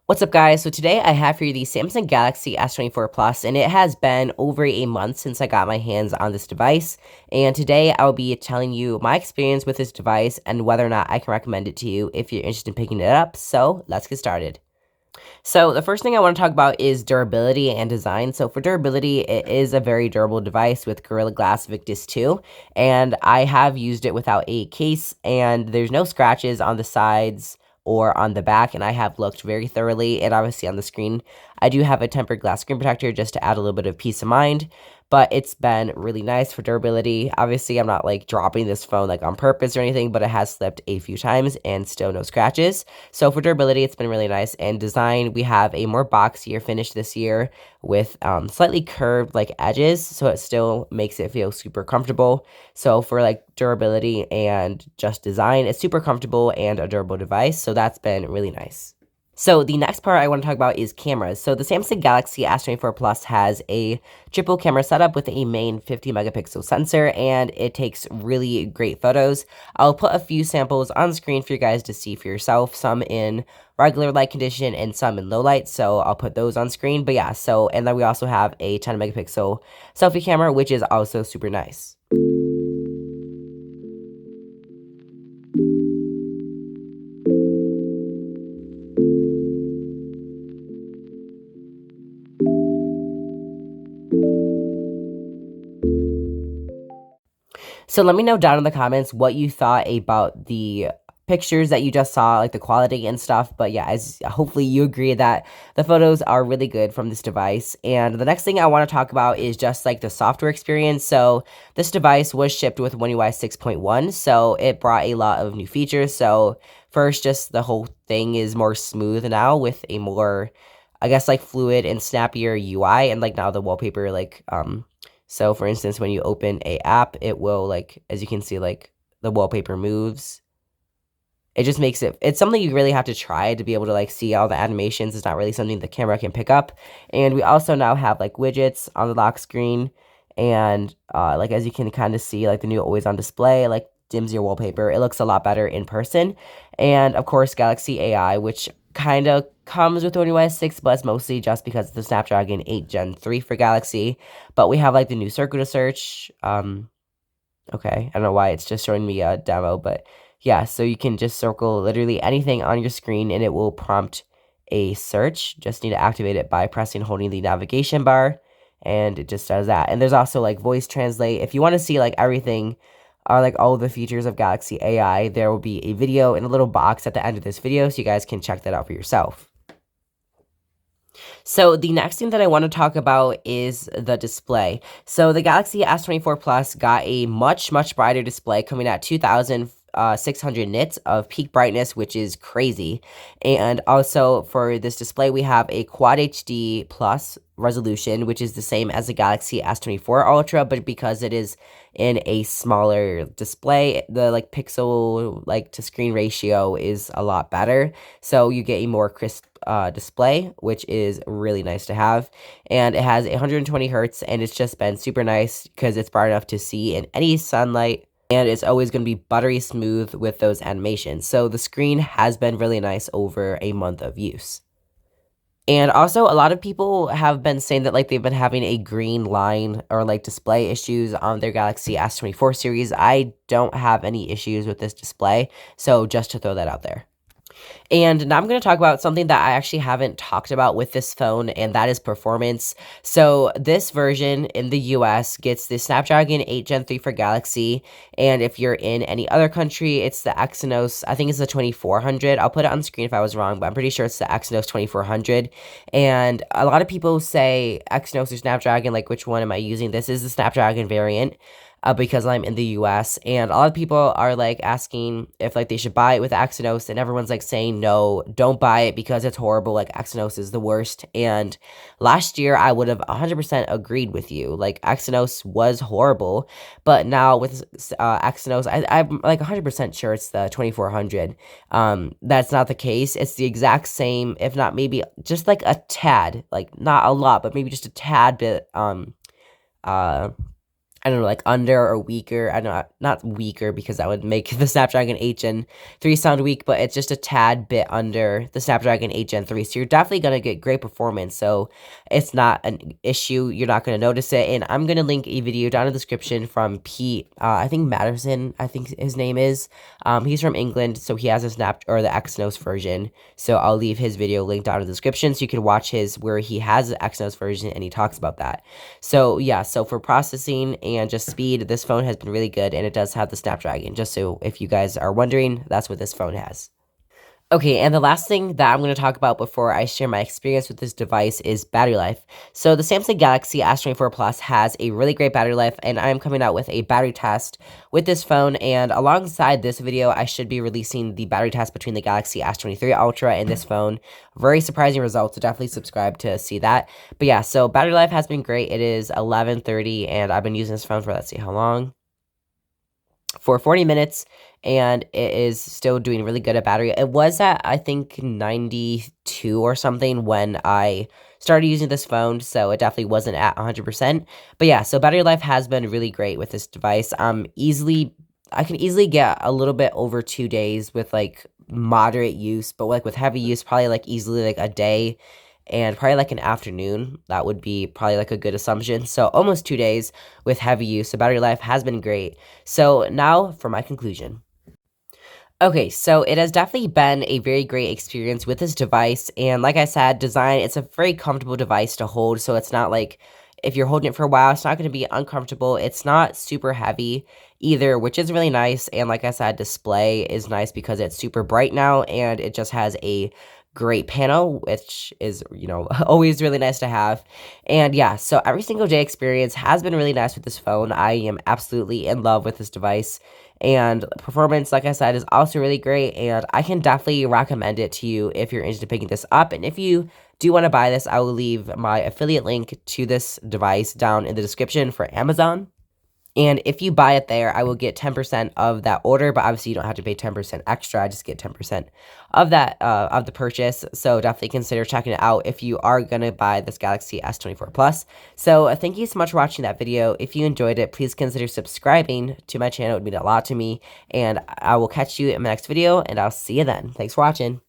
What's up, guys? So today I have for you the Samsung Galaxy S24 Plus, and it has been over a month since I got my hands on this device. And today I'll be telling you my experience with this device and whether or not I can recommend it to you if you're interested in picking it up. So let's get started. So the first thing I want to talk about is durability and design. So for durability, it is a very durable device with Gorilla Glass Victus 2, and I have used it without a case, and there's no scratches on the sides or on the back, and I have looked very thoroughly, and obviously on the screen, I do have a tempered glass screen protector just to add a little bit of peace of mind, but it's been really nice for durability. Obviously, I'm not like dropping this phone like on purpose or anything, but it has slipped a few times and still no scratches. So for durability, it's been really nice. And design, we have a more boxier finish this year with slightly curved like edges, so it still makes it feel super comfortable. So for like durability and just design, it's super comfortable and a durable device. So that's been really nice. So the next part I want to talk about is cameras. So the Samsung Galaxy S24 Plus has a triple camera setup with a main 50 megapixel sensor, and it takes really great photos. I'll put a few samples on screen for you guys to see for yourself, some in regular light condition and some in low light, so I'll put those on screen. But yeah, and then we also have a 10 megapixel selfie camera, which is also super nice. So let me know down in the comments what you thought about the pictures that you just saw, like the quality and stuff. But yeah, as hopefully you agree that the photos are really good from this device. And the next thing I want to talk about is just like the software experience. So this device was shipped with One UI 6.1, so it brought a lot of new features. So first, just the whole thing is more smooth now with a more, I guess, like fluid and snappier UI, and like now the wallpaper so for instance, when you open a app, it will like, as you can see, like the wallpaper moves. It just makes it's something you really have to try to be able to like see all the animations. It's not really something the camera can pick up. And we also now have like widgets on the lock screen. And like as you can kind of see, like the new always on display, like dims your wallpaper. It looks a lot better in person. And of course, Galaxy AI, which kind of comes with One UI 6, but it's mostly just because of the Snapdragon 8 Gen 3 for Galaxy. But we have like the new circle to search. Okay, I don't know why it's just showing me a demo, but yeah, so you can just circle literally anything on your screen and it will prompt a search. Just need to activate it by pressing and holding the navigation bar, and it just does that. And there's also like voice translate. If you want to see like everything, like all of the features of Galaxy AI, there will be a video in a little box at the end of this video, so you guys can check that out for yourself. So the next thing that I want to talk about is the display. So the Galaxy S24 Plus got a much brighter display, coming at 2600 nits of peak brightness, which is crazy. And also for this display, we have a Quad HD Plus resolution, which is the same as the Galaxy S24 Ultra, but because it is in a smaller display, the like pixel like to screen ratio is a lot better, so you get a more crisp display, which is really nice to have. And it has 120 hertz, and it's just been super nice because it's bright enough to see in any sunlight, and it's always going to be buttery smooth with those animations. So the screen has been really nice over a month of use. And also, a lot of people have been saying that like they've been having a green line or like display issues on their Galaxy S24 series. I don't have any issues with this display, so just to throw that out there. And now I'm going to talk about something that I actually haven't talked about with this phone, and that is performance. So this version in the US gets the Snapdragon 8 Gen 3 for Galaxy, and if you're in any other country, it's the Exynos, I think it's the 2400. I'll put it on screen if I was wrong, but I'm pretty sure it's the Exynos 2400. And a lot of people say Exynos or Snapdragon, like which one am I using? This is the Snapdragon variant. Because I'm in the US, and a lot of people are like asking if like they should buy it with Exynos, and everyone's like saying no, don't buy it because it's horrible, like Exynos is the worst. And last year I would have 100% agreed with you, like Exynos was horrible, but now with Exynos, I'm like 100% sure it's the 2400. That's not the case. It's the exact same, if not maybe just like a tad, like not a lot, but maybe just a tad bit uh I don't know, like under or weaker. I don't know, not weaker because that would make the Snapdragon 8 Gen 3 sound weak, but it's just a tad bit under the Snapdragon 8 Gen 3. So you're definitely going to get great performance. So it's not an issue. You're not going to notice it. And I'm going to link a video down in the description from Pete, I think Matheson, I think his name is. He's from England, so he has a the Exynos version. So I'll leave his video linked down in the description so you can watch his where he has the Exynos version and he talks about that. So yeah, so for processing and just speed, this phone has been really good, and it does have the Snapdragon. Just so if you guys are wondering, that's what this phone has. Okay, and the last thing that I'm going to talk about before I share my experience with this device is battery life. So the Samsung Galaxy S24 Plus has a really great battery life, and I am coming out with a battery test with this phone, and alongside this video, I should be releasing the battery test between the Galaxy S23 Ultra and this phone. Very surprising results, so definitely subscribe to see that. But yeah, so battery life has been great. It is 11:30, and I've been using this phone for, let's see, how long? For 40 minutes, and it is still doing really good at battery. It was at, I think, 92 or something when I started using this phone, so it definitely wasn't at 100%. But yeah, so battery life has been really great with this device. I can easily get a little bit over 2 days with like moderate use, but like with heavy use, probably like easily like a day and probably like an afternoon. That would be probably like a good assumption. So almost 2 days with heavy use. So battery life has been great. So now for my conclusion. Okay, so it has definitely been a very great experience with this device. And like I said, design, it's a very comfortable device to hold. So it's not like if you're holding it for a while, it's not going to be uncomfortable. It's not super heavy either, which is really nice. And like I said, display is nice because it's super bright now and it just has a great panel, which is, always really nice to have. And yeah, so every single day experience has been really nice with this phone. I am absolutely in love with this device. And performance, like I said, is also really great, and I can definitely recommend it to you if you're interested in picking this up. And if you do want to buy this, I will leave my affiliate link to this device down in the description for Amazon. And if you buy it there, I will get 10% of that order, but obviously you don't have to pay 10% extra. I just get 10% of that, of the purchase. So definitely consider checking it out if you are going to buy this Galaxy S24 Plus. So thank you so much for watching that video. If you enjoyed it, please consider subscribing to my channel. It would mean a lot to me. And I will catch you in my next video, and I'll see you then. Thanks for watching.